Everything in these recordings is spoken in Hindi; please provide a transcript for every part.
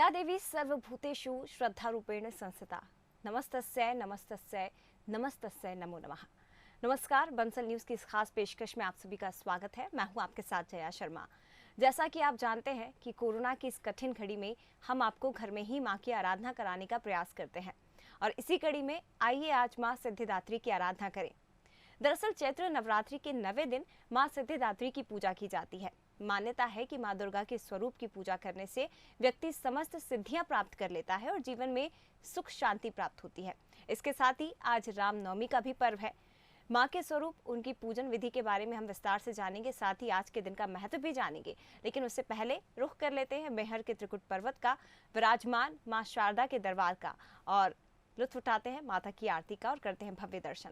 या देवी सर्वभूतेषु श्रद्धारूपेण संस्थिता। नमस्तस्यै नमस्तस्यै नमस्तस्यै नमो नमः। नमस्कार, बंसल न्यूज की इस खास पेशकश में आप सभी का स्वागत है। मैं हूं आपके साथ जया शर्मा। जैसा कि आप जानते हैं कि कोरोना की इस कठिन घड़ी में हम आपको घर में ही मां की आराधना कराने का प्रयास करते हैं और इसी कड़ी में आइए आज मां सिद्धिदात्री की आराधना करें। दरअसल चैत्र नवरात्रि के 9वें दिन मां सिद्धिदात्री की पूजा की जाती है। मान्यता है कि मां दुर्गा के स्वरूप की पूजा करने से व्यक्ति समस्त सिद्धियां प्राप्त कर लेता है और जीवन में सुख शांति प्राप्त होती है। इसके साथ ही आज रामनवमी का भी पर्व है। मां के स्वरूप, उनकी पूजन विधि के बारे में हम विस्तार से जानेंगे, साथ ही आज के दिन का महत्व भी जानेंगे। लेकिन उससे पहले रुख कर लेते हैं मैहर के त्रिकुट पर्वत का, विराजमान मां शारदा के दरबार का, और लुत्फ उठाते हैं माता की आरती का और करते हैं भव्य दर्शन।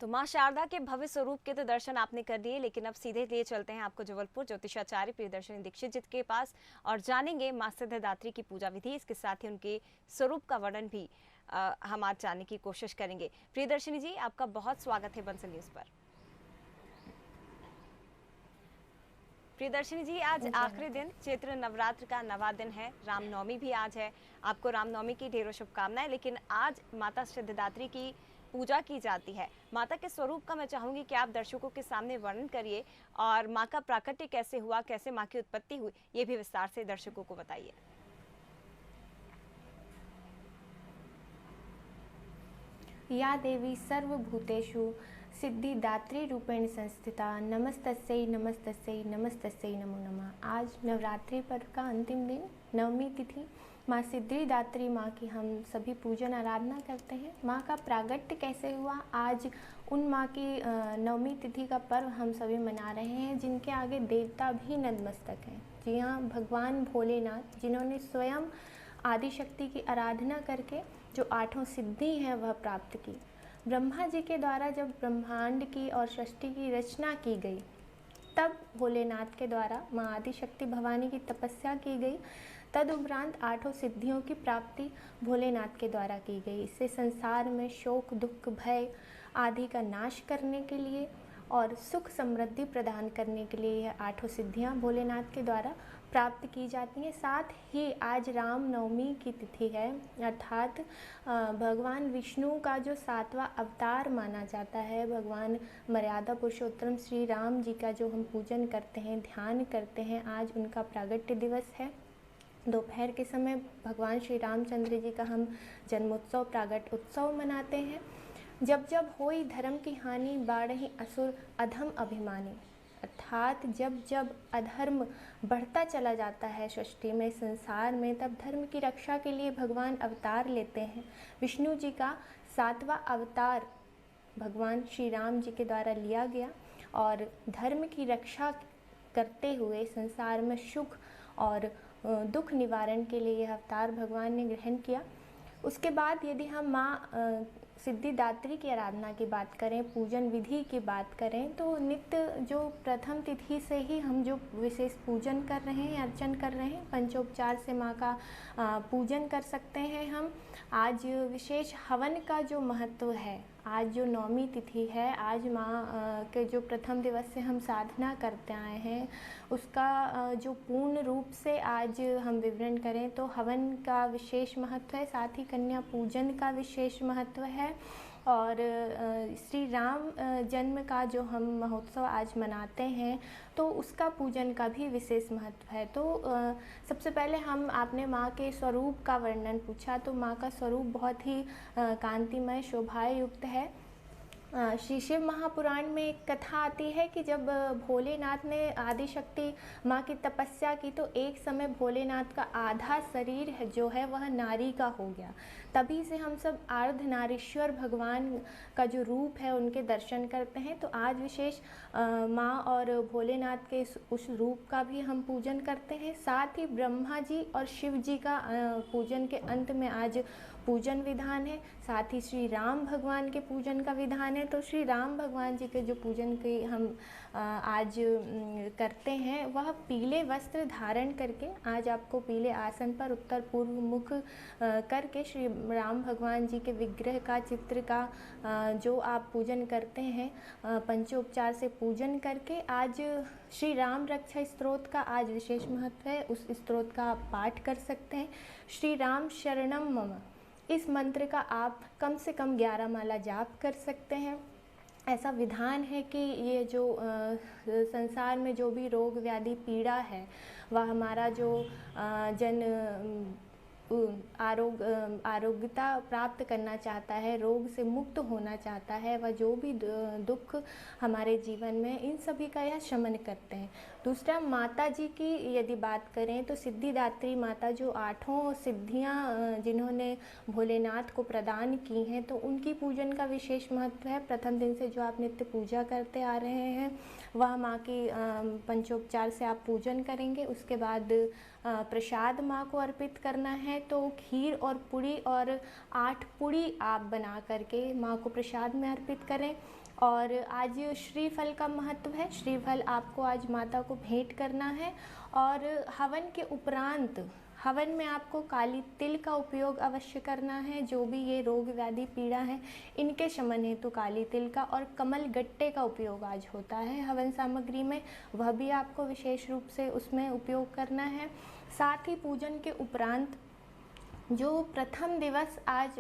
तो मां शारदा के भव्य स्वरूप के तो दर्शन आपने कर लिए, लेकिन अब सीधे लिए चलते हैं आपको जबलपुर ज्योतिषाचार्य प्रियदर्शनी दीक्षित जी के पास और जानेंगे मां सिद्धिदात्री की पूजा विधि। इसके साथ ही उनके स्वरूप का वर्णन भी हम आज जानने की कोशिश करेंगे। प्रियदर्शनी जी, आपका बहुत स्वागत है बंसल न्यूज पर। प्रियदर्शनी जी, आज आखिरी दिन चैत्र नवरात्र का 9वां दिन है, रामनवमी भी आज है। आपको रामनवमी की ढेरों शुभकामनाएं। लेकिन आज माता सिद्धिदात्री की पूजा की जाती है। माता के स्वरूप का मैं चाहूंगी कि आप दर्शकों के सामने वर्णन करिए और मां का प्राकट्य कैसे हुआ, कैसे मां की उत्पत्ति हुई, ये भी विस्तार से दर्शकों को बताइए। या देवी सर्वभूतेषु सिद्धिदात्री रूपेण संस्थिता। नमस्तस्यै नमस्तस्यै नमस्तस्यै नमो नमः। आज नवरात्रि पर्व का अंतिम दिन, नवमी तिथि, माँ सिद्धिदात्री माँ की हम सभी पूजन आराधना करते हैं। माँ का प्रागट्य कैसे हुआ, आज उन माँ की नवमी तिथि का पर्व हम सभी मना रहे हैं जिनके आगे देवता भी नतमस्तक हैं। जी हाँ, भगवान भोलेनाथ, जिन्होंने स्वयं आदिशक्ति की आराधना करके जो 8 सिद्धि हैं वह प्राप्त की। ब्रह्मा जी के द्वारा जब ब्रह्मांड की और सृष्टि की रचना की गई, तब भोलेनाथ के द्वारा माँ आदिशक्ति भवानी की तपस्या की गई। तदुपरांत 8 सिद्धियों की प्राप्ति भोलेनाथ के द्वारा की गई। इससे संसार में शोक, दुख, भय आदि का नाश करने के लिए और सुख समृद्धि प्रदान करने के लिए यह 8 सिद्धियां भोलेनाथ के द्वारा प्राप्त की जाती हैं। साथ ही आज रामनवमी की तिथि है, अर्थात भगवान विष्णु का जो 7वां अवतार माना जाता है, भगवान मर्यादा पुरुषोत्तम श्री राम जी का जो हम पूजन करते हैं, ध्यान करते हैं, आज उनका प्रागट्य दिवस है। दोपहर के समय भगवान श्री रामचंद्र जी का हम जन्मोत्सव, प्रागट्य उत्सव मनाते हैं। जब जब होई धर्म की हानि, बाढ़हि असुर अधम अभिमानी। अर्थात जब जब अधर्म बढ़ता चला जाता है सृष्टि में, संसार में, तब धर्म की रक्षा के लिए भगवान अवतार लेते हैं। विष्णु जी का 7वां अवतार भगवान श्री राम जी के द्वारा लिया गया और धर्म की रक्षा करते हुए संसार में सुख और दुख निवारण के लिए यह अवतार भगवान ने ग्रहण किया। उसके बाद यदि हम माँ सिद्धिदात्री की आराधना की बात करें, पूजन विधि की बात करें, तो नित्य जो प्रथम तिथि से ही हम जो विशेष पूजन कर रहे हैं, अर्चन कर रहे हैं, पंचोपचार से माँ का पूजन कर सकते हैं हम। आज विशेष हवन का जो महत्व है, आज जो नौमी तिथि है, आज माँ के जो प्रथम दिवस से हम साधना करते आए हैं, उसका जो पूर्ण रूप से आज हम विवरण करें तो हवन का विशेष महत्व है, साथ ही कन्या पूजन का विशेष महत्व है। और श्री राम जन्म का जो हम महोत्सव आज मनाते हैं तो उसका पूजन का भी विशेष महत्व है। तो सबसे पहले आपने माँ के स्वरूप का वर्णन पूछा, तो माँ का स्वरूप बहुत ही कांतिमय शोभायुक्त है। श्री शिव महापुराण में एक कथा आती है कि जब भोलेनाथ ने आदिशक्ति माँ की तपस्या की तो एक समय भोलेनाथ का आधा शरीर जो है वह नारी का हो गया। तभी से हम सब अर्धनारीश्वर भगवान का जो रूप है उनके दर्शन करते हैं। तो आज विशेष माँ और भोलेनाथ के उस रूप का भी हम पूजन करते हैं। साथ ही ब्रह्मा जी और शिव जी का पूजन के अंत में आज पूजन विधान है। साथ ही श्री राम भगवान के पूजन का विधान है। तो श्री राम भगवान जी के जो पूजन की हम आज करते हैं वह पीले वस्त्र धारण करके, आज आपको पीले आसन पर उत्तर पूर्व मुख करके श्री राम भगवान जी के विग्रह का, चित्र का जो आप पूजन करते हैं, पंचोपचार से पूजन करके आज श्री राम रक्षा स्तोत्र का आज विशेष महत्व है। उस स्तोत्र का आप पाठ कर सकते हैं। श्री राम शरणम मम, इस मंत्र का आप कम से कम 11 माला जाप कर सकते हैं। ऐसा विधान है कि ये जो संसार में जो भी रोग व्याधि पीड़ा है वह हमारा जो आरोग्यता प्राप्त करना चाहता है, रोग से मुक्त होना चाहता है, वह जो भी दुख हमारे जीवन में, इन सभी का यह शमन करते हैं। दूसरा, माता जी की यदि बात करें तो सिद्धिदात्री माता जो 8 सिद्धियां जिन्होंने भोलेनाथ को प्रदान की हैं, तो उनकी पूजन का विशेष महत्व है। प्रथम दिन से जो आप नित्य पूजा करते आ रहे हैं वह माँ की पंचोपचार से आप पूजन करेंगे। उसके बाद प्रसाद माँ को अर्पित करना है, तो खीर और पूड़ी और 8 पूड़ी आप बना करके माँ को प्रसाद में अर्पित करें। और आज श्रीफल का महत्व है। श्रीफल आपको आज माता को भेंट करना है। और हवन के उपरांत हवन में आपको काली तिल का उपयोग अवश्य करना है। जो भी ये रोग व्याधि पीड़ा है इनके शमन हेतु काली तिल का और कमल गट्टे का उपयोग आज होता है हवन सामग्री में, वह भी आपको विशेष रूप से उसमें उपयोग करना है। साथ ही पूजन के उपरांत जो प्रथम दिवस आज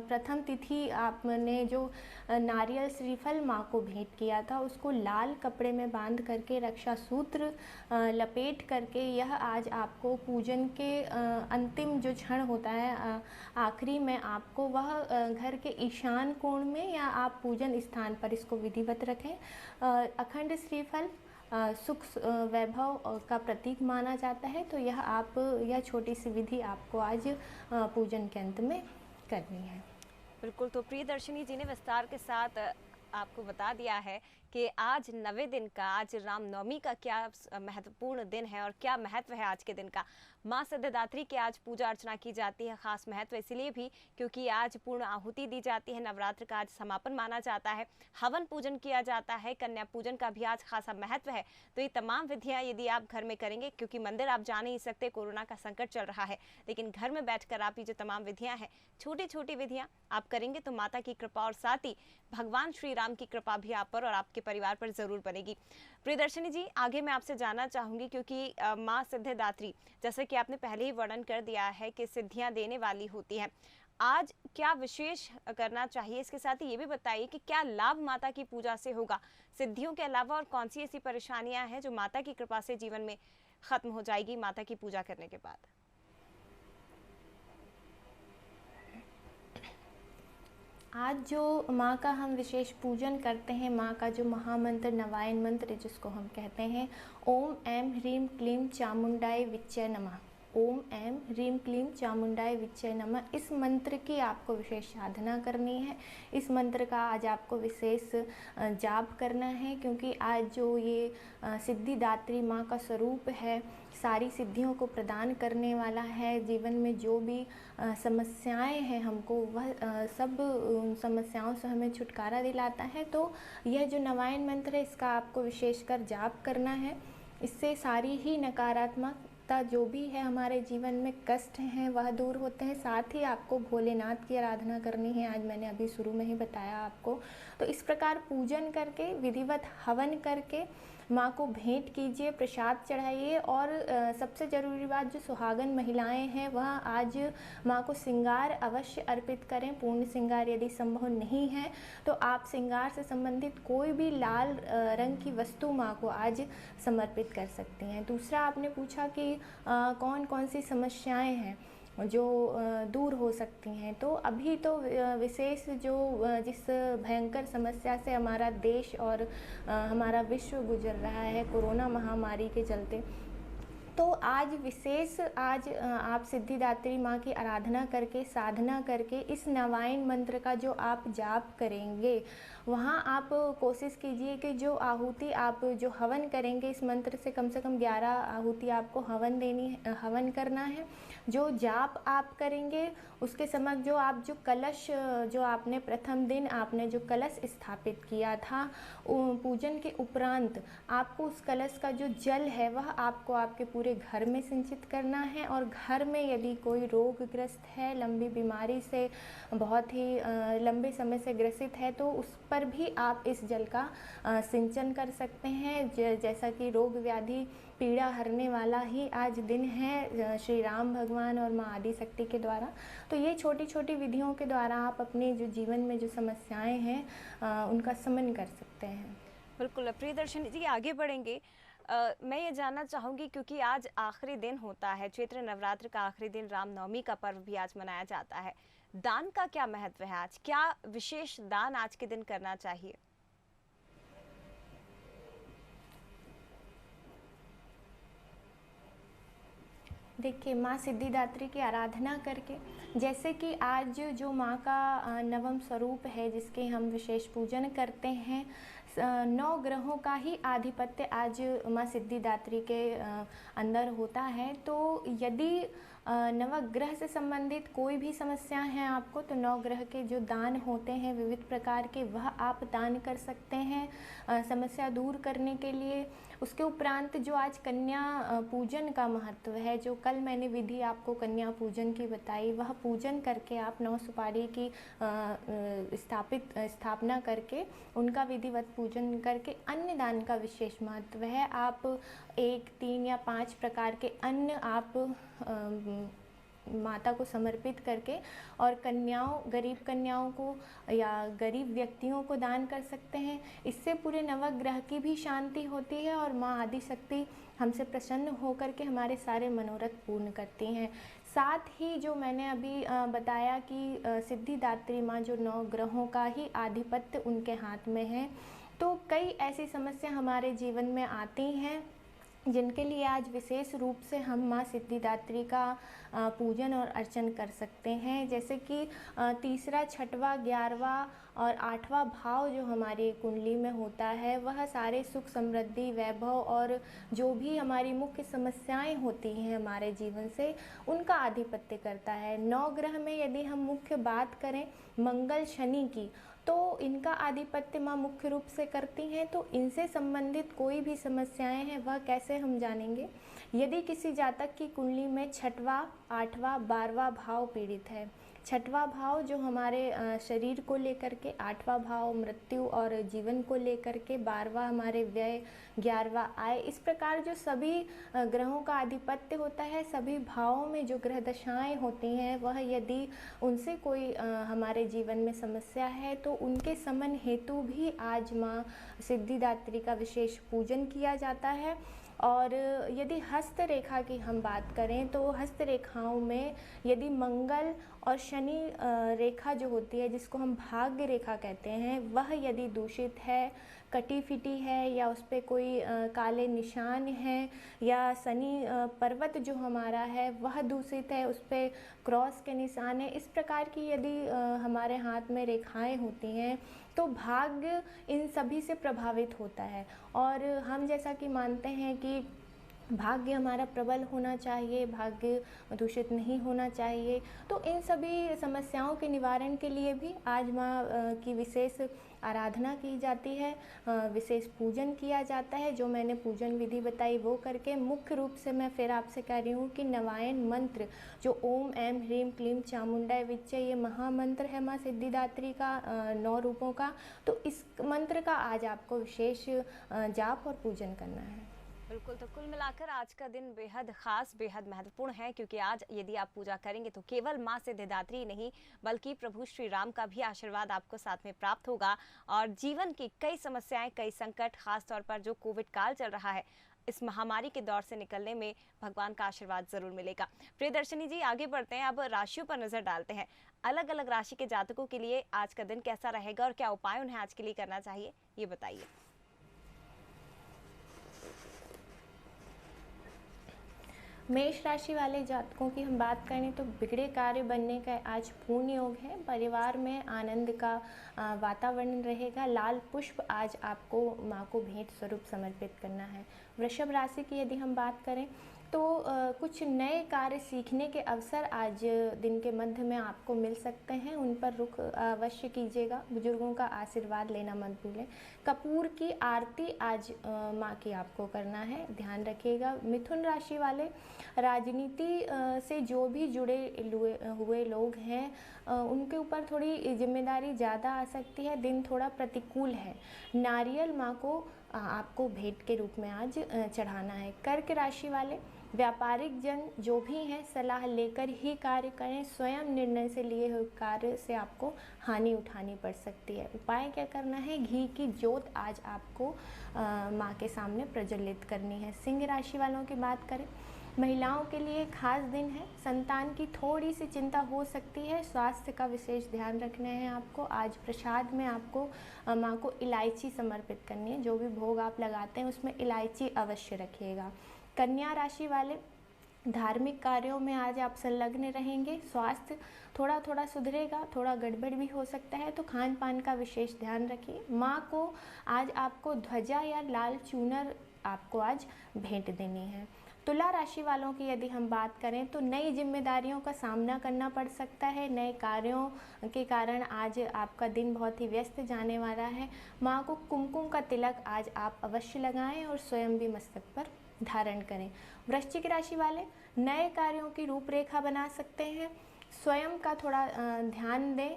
प्रथम तिथि आपने जो नारियल श्रीफल माँ को भेंट किया था उसको लाल कपड़े में बांध करके रक्षा सूत्र लपेट करके यह आज आपको पूजन के अंतिम जो क्षण होता है आखिरी में आपको वह घर के ईशान कोण में या आप पूजन स्थान पर इसको विधिवत रखें। अखंड श्रीफल सुख वैभव का प्रतीक माना जाता है। तो यह छोटी सी विधि आपको आज पूजन के अंत में करनी है। बिल्कुल, तो प्रियदर्शिनी जी ने विस्तार के साथ आपको बता दिया है कि आज 9वें दिन का, आज रामनवमी का क्या महत्वपूर्ण दिन है और क्या महत्व है आज के दिन का। माँ सिद्धिदात्री की आज पूजा अर्चना की जाती है। खास महत्व इसलिए भी क्योंकि आज पूर्ण आहुति दी जाती है। नवरात्र का आज समापन माना जाता है। हवन पूजन किया जाता है। कन्या पूजन का भी आज खासा महत्व है। तो ये तमाम विधियाँ यदि आप घर में करेंगे, क्योंकि मंदिर आप जा नहीं सकते, कोरोना का संकट चल रहा है, लेकिन घर में बैठकर आप ये जो तमाम विधियाँ हैं, छोटी छोटी विधियाँ आप करेंगे तो माता की कृपा और साथ ही भगवान श्री राम की कृपा भी आप पर और आपके परिवार पर जरूर बनेगी। प्रियदर्शिनी जी, आगे मैं आपसे जानना चाहूंगी, क्योंकि माँ सिद्धिदात्री, जैसे कि आपने पहले ही वर्णन कर दिया है कि सिद्धियां देने वाली होती हैं, आज क्या विशेष करना चाहिए, इसके साथ ही ये भी बताइए कि क्या लाभ माता की पूजा से होगा सिद्धियों के अलावा, और कौन सी ऐसी परेशानियां हैं जो माता की कृपा से जीवन में खत्म हो जाएगी माता की पूजा करने के बाद। आज जो माँ का हम विशेष पूजन करते हैं, माँ का जो महामंत्र नवायन मंत्र जिसको हम कहते हैं, ओम ऐं ह्रीं क्लीं चामुंडाय विच्चे नमः, ओम ऐं ह्रीं क्लीं चामुंडाय विच्चे नमः, इस मंत्र की आपको विशेष साधना करनी है। इस मंत्र का आज आपको विशेष जाप करना है, क्योंकि आज जो ये सिद्धिदात्री माँ का स्वरूप है, सारी सिद्धियों को प्रदान करने वाला है। जीवन में जो भी समस्याएं हैं हमको, वह सब उन समस्याओं से हमें छुटकारा दिलाता है। तो यह जो नवायन मंत्र है, इसका आपको विशेषकर जाप करना है। इससे सारी ही नकारात्मकता जो भी है हमारे जीवन में, कष्ट हैं, वह दूर होते हैं। साथ ही आपको भोलेनाथ की आराधना करनी है, आज मैंने अभी शुरू में ही बताया आपको। तो इस प्रकार पूजन करके, विधिवत हवन करके माँ को भेंट कीजिए, प्रसाद चढ़ाइए। और सबसे ज़रूरी बात, जो सुहागन महिलाएं हैं वह आज माँ को श्रृंगार अवश्य अर्पित करें। पूर्ण श्रृंगार यदि संभव नहीं है तो आप श्रृंगार से संबंधित कोई भी लाल रंग की वस्तु माँ को आज समर्पित कर सकती हैं। दूसरा, आपने पूछा कि कौन कौन सी समस्याएं हैं जो दूर हो सकती हैं। तो अभी तो विशेष जो जिस भयंकर समस्या से हमारा देश और हमारा विश्व गुजर रहा है, कोरोना महामारी के चलते, तो आज विशेष आप सिद्धिदात्री माँ की आराधना करके, साधना करके, इस नवायन मंत्र का जो आप जाप करेंगे, वहाँ आप कोशिश कीजिए कि जो आहुति आप जो हवन करेंगे इस मंत्र से कम 11 आहुति आपको हवन करना है। जो जाप आप करेंगे उसके समक्ष जो कलश, जो आपने प्रथम दिन आपने जो कलश स्थापित किया था, पूजन के उपरांत आपको उस कलश का जो जल है वह आपको आपके पूरे घर में सिंचित करना है। और घर में यदि कोई रोगग्रस्त है, लंबी बीमारी से बहुत ही लंबे समय से ग्रसित है, तो उस पर भी आप इस जल का सिंचन कर सकते हैं। जैसा कि रोग व्याधि पीड़ा हरने वाला ही आज दिन है श्री राम भगवान और माँ आदि शक्ति के द्वारा। तो ये छोटी छोटी विधियों के द्वारा आप अपने जो जीवन में जो समस्याएं हैं उनका शमन कर सकते हैं। बिल्कुल प्रियदर्शनी जी, आगे बढ़ेंगे। मैं ये जानना चाहूँगी, क्योंकि आज आखिरी दिन होता है, चैत्र नवरात्र का आखिरी दिन, रामनवमी का पर्व भी आज मनाया जाता है। दान का क्या महत्व है आज? क्या विशेष दान आज के दिन करना चाहिए? देखिए, माँ सिद्धिदात्री की आराधना करके, जैसे कि आज जो माँ का नवम स्वरूप है जिसके हम विशेष पूजन करते हैं, 9 ग्रहों का ही आधिपत्य आज माँ सिद्धिदात्री के अंदर होता है। तो यदि नवग्रह से संबंधित कोई भी समस्या है आपको, तो 9 ग्रह के जो दान होते हैं विविध प्रकार के, वह आप दान कर सकते हैं समस्या दूर करने के लिए। उसके उपरांत जो आज कन्या पूजन का महत्व है, जो कल मैंने विधि आपको कन्या पूजन की बताई, वह पूजन करके आप 9 सुपारी की स्थापना करके उनका विधिवत पूजन करके अन्न दान का विशेष महत्व है। आप 1, 3 या 5 प्रकार के अन्न आप माता को समर्पित करके और गरीब कन्याओं को या गरीब व्यक्तियों को दान कर सकते हैं। इससे पूरे नवग्रह की भी शांति होती है और माँ आदि शक्ति हमसे प्रसन्न होकर के हमारे सारे मनोरथ पूर्ण करती हैं। साथ ही जो मैंने अभी बताया कि सिद्धिदात्री माँ जो 9 ग्रहों का ही आधिपत्य उनके हाथ में है, तो कई ऐसी समस्या हमारे जीवन में आती हैं जिनके लिए आज विशेष रूप से हम माँ सिद्धिदात्री का पूजन और अर्चन कर सकते हैं। जैसे कि 3रा, 6वां, 11वां और 8वां भाव जो हमारी कुंडली में होता है, वह सारे सुख, समृद्धि, वैभव और जो भी हमारी मुख्य समस्याएं होती हैं हमारे जीवन से, उनका आधिपत्य करता है। 9 ग्रह में यदि हम मुख्य बात करें मंगल, शनि की, तो इनका आधिपत्य माँ मुख्य रूप से करती हैं। तो इनसे संबंधित कोई भी समस्याएं हैं वह कैसे हम जानेंगे? यदि किसी जातक की कुंडली में 6वां, 8वां, 12वां भाव पीड़ित है, 6वां भाव जो हमारे शरीर को लेकर के, 8वां भाव मृत्यु और जीवन को लेकर के, 12वां हमारे व्यय, 11वां आय, इस प्रकार जो सभी ग्रहों का आधिपत्य होता है, सभी भावों में जो ग्रह दशाएं होती हैं, वह यदि उनसे कोई हमारे जीवन में समस्या है तो उनके समन हेतु भी आज माँ सिद्धिदात्री का विशेष पूजन किया जाता है। और यदि हस्त रेखा की हम बात करें तो हस्त रेखाओं में यदि मंगल और शनि रेखा जो होती है, जिसको हम भाग्य रेखा कहते हैं, वह यदि दूषित है कटी फिटी है या उस पर कोई काले निशान हैं या शनि पर्वत जो हमारा है वह दूषित है, उस पर क्रॉस के निशान है, इस प्रकार की यदि हमारे हाथ में रेखाएं होती हैं तो भाग्य इन सभी से प्रभावित होता है। और हम जैसा कि मानते हैं कि भाग्य हमारा प्रबल होना चाहिए, भाग्य दूषित नहीं होना चाहिए, तो इन सभी समस्याओं के निवारण के लिए भी आज माँ की विशेष आराधना की जाती है, विशेष पूजन किया जाता है। जो मैंने पूजन विधि बताई वो करके मुख्य रूप से मैं फिर आपसे कह रही हूँ कि नवायन मंत्र जो ओम ऐं ह्रीं क्लीं चामुंडाय विच्चे, ये महामंत्र है माँ सिद्धिदात्री का 9 रूपों का, तो इस मंत्र का आज आपको विशेष जाप और पूजन करना है। बिल्कुल, तो कुल मिलाकर आज का दिन बेहद खास, बेहद महत्वपूर्ण है, क्योंकि आज यदि आप पूजा करेंगे तो केवल माँ सिद्धिदात्री नहीं बल्कि प्रभु श्री राम का भी आशीर्वाद आपको साथ में प्राप्त होगा और जीवन की कई समस्याएं, कई संकट, खास तौर पर जो कोविड काल चल रहा है, इस महामारी के दौर से निकलने में भगवान का आशीर्वाद जरूर मिलेगा। प्रियदर्शनी जी, आगे बढ़ते हैं, अब राशियों पर नजर डालते हैं। अलग अलग राशि के जातकों के लिए आज का दिन कैसा रहेगा और क्या उपाय उन्हें आज के लिए करना चाहिए, ये बताइए। मेष राशि वाले जातकों की हम बात करें तो बिगड़े कार्य बनने का आज पूर्ण योग है। परिवार में आनंद का वातावरण रहेगा। लाल पुष्प आज आपको माँ को भेंट स्वरूप समर्पित करना है। वृषभ राशि की यदि हम बात करें तो कुछ नए कार्य सीखने के अवसर आज दिन के मध्य में आपको मिल सकते हैं, उन पर रुख अवश्य कीजिएगा। बुजुर्गों का आशीर्वाद लेना मत भूलें। कपूर की आरती आज माँ की आपको करना है, ध्यान रखिएगा। मिथुन राशि वाले राजनीति से जो भी जुड़े हुए लोग हैं उनके ऊपर थोड़ी जिम्मेदारी ज़्यादा आ सकती है, दिन थोड़ा प्रतिकूल है। नारियल माँ को आपको भेंट के रूप में आज चढ़ाना है। कर्क राशि वाले व्यापारिक जन जो भी हैं सलाह लेकर ही कार्य करें, स्वयं निर्णय से लिए हुए कार्य से आपको हानि उठानी पड़ सकती है। उपाय क्या करना है, घी की ज्योत आज आपको माँ के सामने प्रज्वलित करनी है। सिंह राशि वालों की बात करें, महिलाओं के लिए खास दिन है। संतान की थोड़ी सी चिंता हो सकती है, स्वास्थ्य का विशेष ध्यान रखना है आपको। आज प्रसाद में आपको माँ को इलायची समर्पित करनी है, जो भी भोग आप लगाते हैं उसमें इलायची अवश्य रखिएगा। कन्या राशि वाले धार्मिक कार्यों में आज आप संलग्न रहेंगे। स्वास्थ्य थोड़ा थोड़ा सुधरेगा, थोड़ा गड़बड़ भी हो सकता है, तो खान पान का विशेष ध्यान रखिए। माँ को आज आपको ध्वजा या लाल चूनर आपको आज भेंट देनी है। तुला राशि वालों की यदि हम बात करें तो नई जिम्मेदारियों का सामना करना पड़ सकता है। नए कार्यों के कारण आज आपका दिन बहुत ही व्यस्त जाने वाला है। माँ को कुमकुम का तिलक आज आप अवश्य लगाएं और स्वयं भी मस्तक पर धारण करें। वृश्चिक राशि वाले नए कार्यों की रूपरेखा बना सकते हैं। स्वयं का थोड़ा ध्यान दें।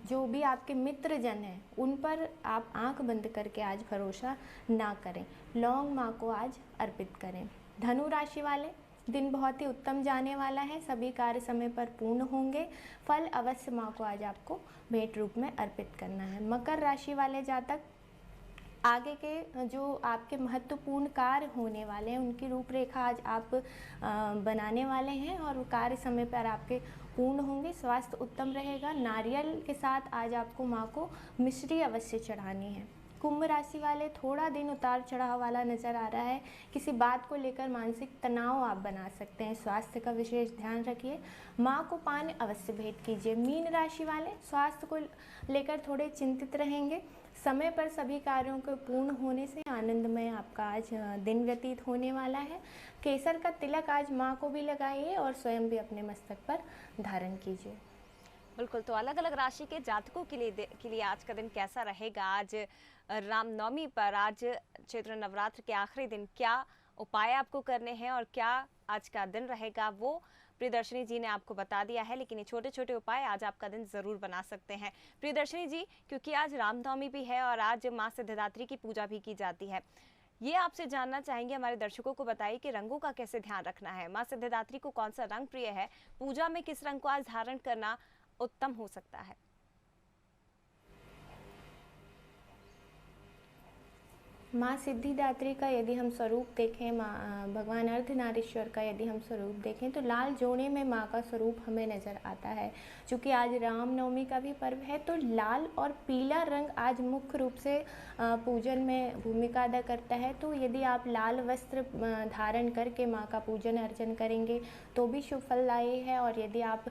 जो भी आपके मित्र जन हैं उन पर आप आंख बंद करके आज भरोसा ना करें। लौंग माँ को आज अर्पित करें। धनु राशि वाले दिन बहुत ही उत्तम जाने वाला है, सभी कार्य समय पर पूर्ण होंगे। फल अवश्य माँ को आज आपको भेंट रूप में अर्पित करना है। मकर राशि वाले जातक आगे के जो आपके महत्वपूर्ण कार्य होने वाले हैं उनकी रूपरेखा आज आप बनाने वाले हैं और कार्य समय पर आपके पूर्ण होंगे। स्वास्थ्य उत्तम रहेगा। नारियल के साथ आज आपको माँ को मिश्री अवश्य चढ़ानी है। कुंभ राशि वाले थोड़ा दिन उतार चढ़ाव वाला नज़र आ रहा है, किसी बात को लेकर मानसिक तनाव आप बना सकते हैं। स्वास्थ्य का विशेष ध्यान रखिए। माँ को पान अवश्य भेंट कीजिए। मीन राशि वाले स्वास्थ्य को लेकर थोड़े चिंतित रहेंगे। समय पर सभी कार्यों के पूर्ण होने से आनंदमय आपका आज दिन व्यतीत होने वाला है। केसर का तिलक आज माँ को भी लगाइए और स्वयं भी अपने मस्तक पर धारण कीजिए। बिल्कुल, तो अलग अलग राशि के जातकों के लिए आज का दिन कैसा रहेगा। आज रामनवमी पर, आज चैत्र नवरात्र के आखिरी दिन क्या उपाय आपको करने हैं और क्या आज का दिन रहेगा, वो प्रियदर्शनी जी ने आपको बता दिया है। लेकिन ये छोटे छोटे उपाय आज आपका दिन जरूर बना सकते हैं। प्रियदर्शनी जी, क्योंकि आज रामनवमी भी है और आज माँ सिद्धिदात्री की पूजा भी की जाती है, ये आपसे जानना चाहेंगे, हमारे दर्शकों को बताइए कि रंगों का कैसे ध्यान रखना है। माँ सिद्धिदात्री को कौन सा रंग प्रिय है, पूजा में किस रंग को आज धारण करना उत्तम हो सकता है। माँ सिद्धिदात्री का यदि हम स्वरूप देखें, भगवान अर्धनारीश्वर का यदि हम स्वरूप देखें तो लाल जोड़े में माँ का स्वरूप हमें नज़र आता है। चूँकि आज रामनवमी का भी पर्व है तो लाल और पीला रंग आज मुख्य रूप से पूजन में भूमिका अदा करता है। तो यदि आप लाल वस्त्र धारण करके माँ का पूजन अर्चन करेंगे तो भी शुभ फलदायी है। और यदि आप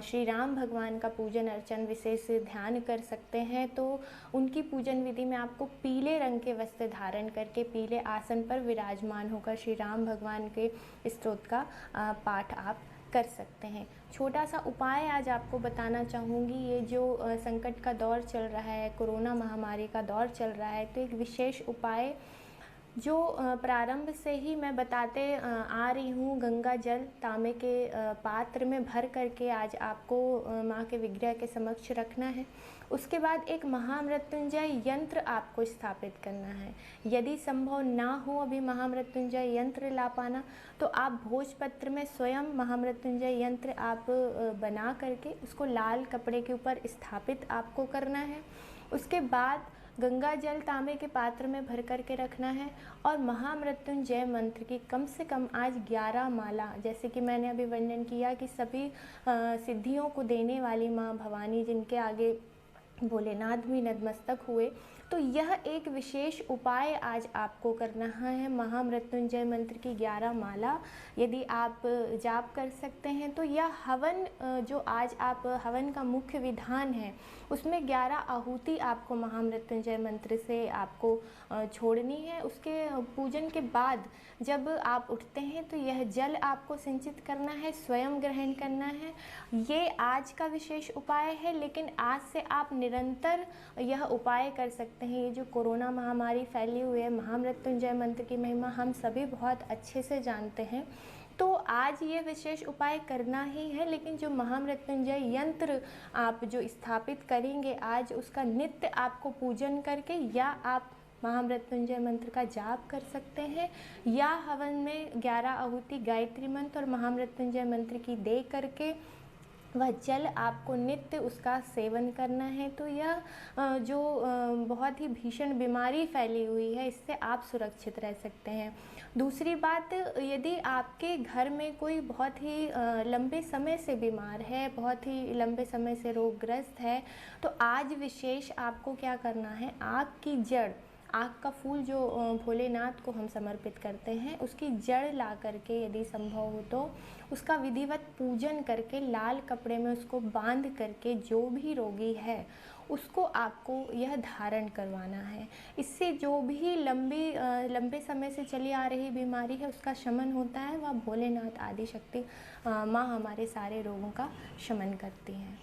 श्री राम भगवान का पूजन अर्चन विशेष ध्यान कर सकते हैं तो उनकी पूजन विधि में आपको पीले रंग के वस्त्र धारण करके पीले आसन पर विराजमान होकर श्री राम भगवान के स्तोत्र का पाठ आप कर सकते हैं। छोटा सा उपाय आज आपको बताना चाहूँगी। ये जो संकट का दौर चल रहा है, कोरोना महामारी का दौर चल रहा है, तो एक विशेष उपाय जो प्रारंभ से ही मैं बताते आ रही हूँ, गंगा जल तांबे के पात्र में भर करके आज आपको माँ के विग्रह के समक्ष रखना है। उसके बाद एक महामृत्युंजय यंत्र आपको स्थापित करना है। यदि संभव ना हो अभी महामृत्युंजय यंत्र ला पाना तो आप भोजपत्र में स्वयं महामृत्युंजय यंत्र आप बना करके उसको लाल कपड़े के ऊपर स्थापित आपको करना है। उसके बाद गंगा जल तांबे के पात्र में भर करके रखना है और महामृत्युंजय मंत्र की कम से कम आज 11 माला, जैसे कि मैंने अभी वर्णन किया कि सभी सिद्धियों को देने वाली माँ भवानी जिनके आगे भोलेनाथ भी नतमस्तक हुए, तो यह एक विशेष उपाय आज आपको करना है। महामृत्युंजय मंत्र की 11 माला यदि आप जाप कर सकते हैं तो यह हवन जो आज आप हवन का मुख्य विधान है उसमें 11 आहुति आपको महामृत्युंजय मंत्र से आपको छोड़नी है। उसके पूजन के बाद जब आप उठते हैं तो यह जल आपको सिंचित करना है, स्वयं ग्रहण करना है। ये आज का विशेष उपाय है, लेकिन आज से आप निरंतर यह उपाय कर सकते हैं। ये जो कोरोना महामारी फैली हुई है, महामृत्युंजय मंत्र की महिमा हम सभी बहुत अच्छे से जानते हैं, तो आज ये विशेष उपाय करना ही है। लेकिन जो महामृत्युंजय यंत्र आप जो स्थापित करेंगे आज, उसका नित्य आपको पूजन करके या आप महामृत्युंजय मंत्र का जाप कर सकते हैं या हवन में 11 आहुति गायत्री मंत्र और महामृत्युंजय मंत्र की दे करके वह जल आपको नित्य उसका सेवन करना है। तो यह जो बहुत ही भीषण बीमारी फैली हुई है, इससे आप सुरक्षित रह सकते हैं। दूसरी बात, यदि आपके घर में कोई बहुत ही लंबे समय से बीमार है, बहुत ही लंबे समय से रोगग्रस्त है, तो आज विशेष आपको क्या करना है, आग की जड़, आग का फूल जो भोलेनाथ को हम समर्पित करते हैं, उसकी जड़ ला करके यदि संभव हो तो उसका विधिवत पूजन करके लाल कपड़े में उसको बांध करके जो भी रोगी है उसको आपको यह धारण करवाना है। इससे जो भी लंबे समय से चली आ रही बीमारी है उसका शमन होता है। वह भोलेनाथ आदिशक्ति माँ हमारे सारे रोगों का शमन करती हैं।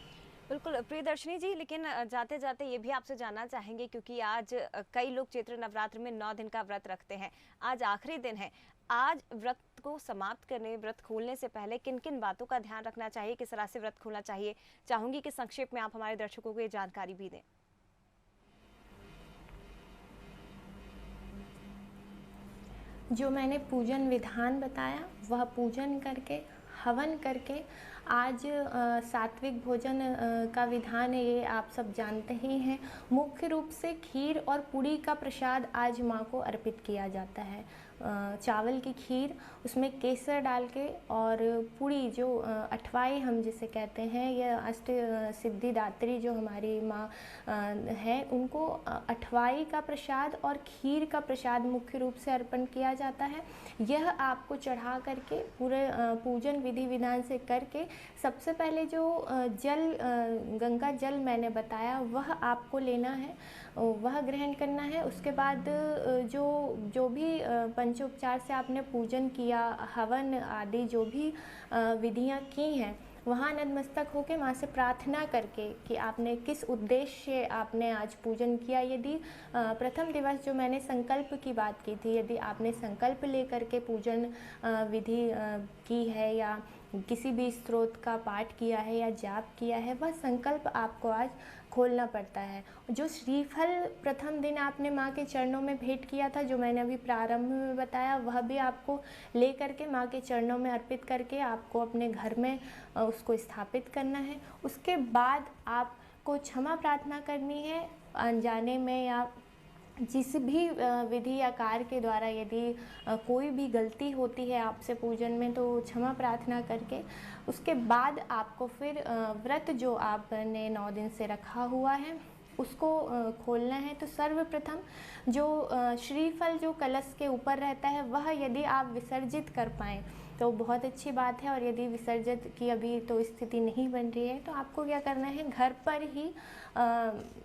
बिल्कुल प्रियदर्शनी जी, लेकिन जाते जाते ये भी आपसे जानना चाहेंगे, क्योंकि आज कई लोग चैत्र नवरात्र में 9 दिन का व्रत रखते हैं, आज आखिरी दिन है, आज व्रत को समाप्त करने, व्रत खोलने से पहले किन किन बातों का ध्यान रखना चाहिए, किस तरह से व्रत खोलना चाहिए, चाहूंगी कि संक्षेप में आप हमारे दर्शकों को ये जानकारी भी दें। जो मैंने पूजन विधान बताया वह पूजन करके, हवन करके, आज सात्विक भोजन का विधान है, ये आप सब जानते ही हैं। मुख्य रूप से खीर और पूड़ी का प्रसाद आज माँ को अर्पित किया जाता है। चावल की खीर, उसमें केसर डाल के, और पूड़ी जो अठवाई हम जिसे कहते हैं, यह अष्ट सिद्धिदात्री जो हमारी माँ है, उनको अठवाई का प्रसाद और खीर का प्रसाद मुख्य रूप से अर्पण किया जाता है। यह आपको चढ़ा करके पूरे पूजन विधि विधान से करके सबसे पहले जो गंगा जल मैंने बताया वह आपको लेना है, वह ग्रहण करना है। उसके बाद जो भी पंचोपचार से आपने पूजन किया, हवन आदि जो भी विधियां की हैं, वहाँ नतमस्तक होकर माँ से प्रार्थना करके कि आपने किस उद्देश्य से आपने आज पूजन किया। यदि प्रथम दिवस जो मैंने संकल्प की बात की थी, यदि आपने संकल्प लेकर के पूजन विधि की है या किसी भी स्त्रोत का पाठ किया है या जाप किया है, वह संकल्प आपको आज खोलना पड़ता है। जो श्रीफल प्रथम दिन आपने माँ के चरणों में भेंट किया था, जो मैंने अभी प्रारंभ में बताया, वह भी आपको ले करके माँ के चरणों में अर्पित करके आपको अपने घर में उसको स्थापित करना है। उसके बाद आपको क्षमा प्रार्थना करनी है, अनजाने में या जिस भी विधि या कार्य के द्वारा यदि कोई भी गलती होती है आपसे पूजन में, तो क्षमा प्रार्थना करके उसके बाद आपको फिर व्रत जो आपने 9 दिन से रखा हुआ है उसको खोलना है। तो सर्वप्रथम जो श्रीफल जो कलश के ऊपर रहता है वह यदि आप विसर्जित कर पाएँ तो बहुत अच्छी बात है, और यदि विसर्जित की अभी तो स्थिति नहीं बन रही है तो आपको क्या करना है, घर पर ही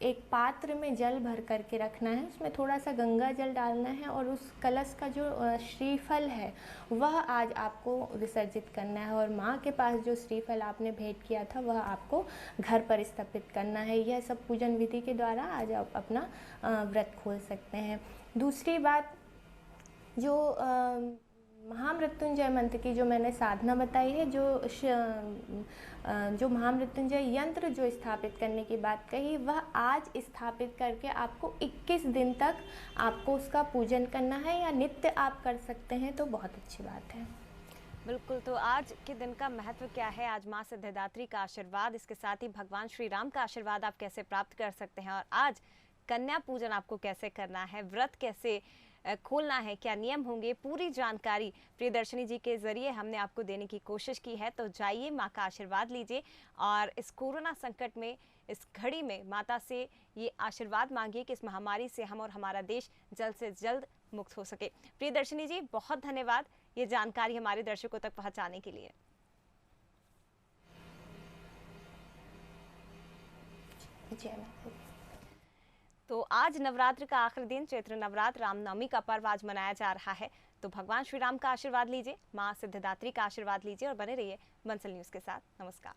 एक पात्र में जल भर करके रखना है, उसमें थोड़ा सा गंगा जल डालना है और उस कलश का जो श्रीफल है वह आज आपको विसर्जित करना है, और माँ के पास जो श्रीफल आपने भेंट किया था वह आपको घर पर स्थापित करना है। यह सब पूजन विधि के द्वारा आज आप अपना व्रत खोल सकते हैं। दूसरी बात, जो महामृत्युंजय मंत्र की जो मैंने साधना बताई है, जो महामृत्युंजय यंत्र जो स्थापित करने की बात कही, वह आज स्थापित करके आपको 21 दिन तक आपको उसका पूजन करना है, या नित्य आप कर सकते हैं तो बहुत अच्छी बात है। बिल्कुल, तो आज के दिन का महत्व क्या है, आज माँ सिद्धिदात्री का आशीर्वाद, इसके साथ ही भगवान श्री राम का आशीर्वाद आप कैसे प्राप्त कर सकते हैं, और आज कन्या पूजन आपको कैसे करना है, व्रत कैसे खोलना है, क्या नियम होंगे, पूरी जानकारी प्रियदर्शनी जी के जरिए हमने आपको देने की कोशिश की है। तो जाइए, माँ का आशीर्वाद लीजिए और इस कोरोना संकट में, इस घड़ी में माता से ये आशीर्वाद मांगिए कि इस महामारी से हम और हमारा देश जल्द से जल्द मुक्त हो सके। प्रियदर्शनी जी, बहुत धन्यवाद ये जानकारी हमारे दर्शकों तक पहुंचाने के लिए। जय माता। तो आज नवरात्र का आखिरी दिन, चैत्र नवरात्र, रामनवमी का पर्व आज मनाया जा रहा है। तो भगवान श्री राम का आशीर्वाद लीजिए, माँ सिद्धिदात्री का आशीर्वाद लीजिए और बने रहिए बंसल न्यूज के साथ। नमस्कार।